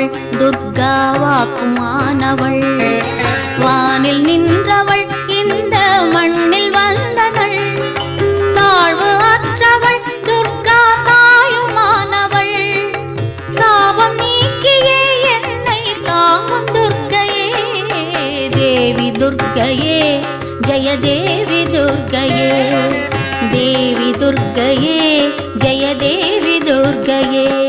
அவள் துர்காவாக்குமானவள். வானில் நின்றவள் இந்த மண்ணில் வந்தனள். தாழ்வு அற்றவள் துர்கா தாயுமானவள். தாபம் நீக்கியே என்னை தாங்கும் துர்க்கையே. தேவி துர்க்கையே ஜெய தேவி துர்க்கையே. தேவி துர்க்கையே ஜெய தேவி துர்க்கையே.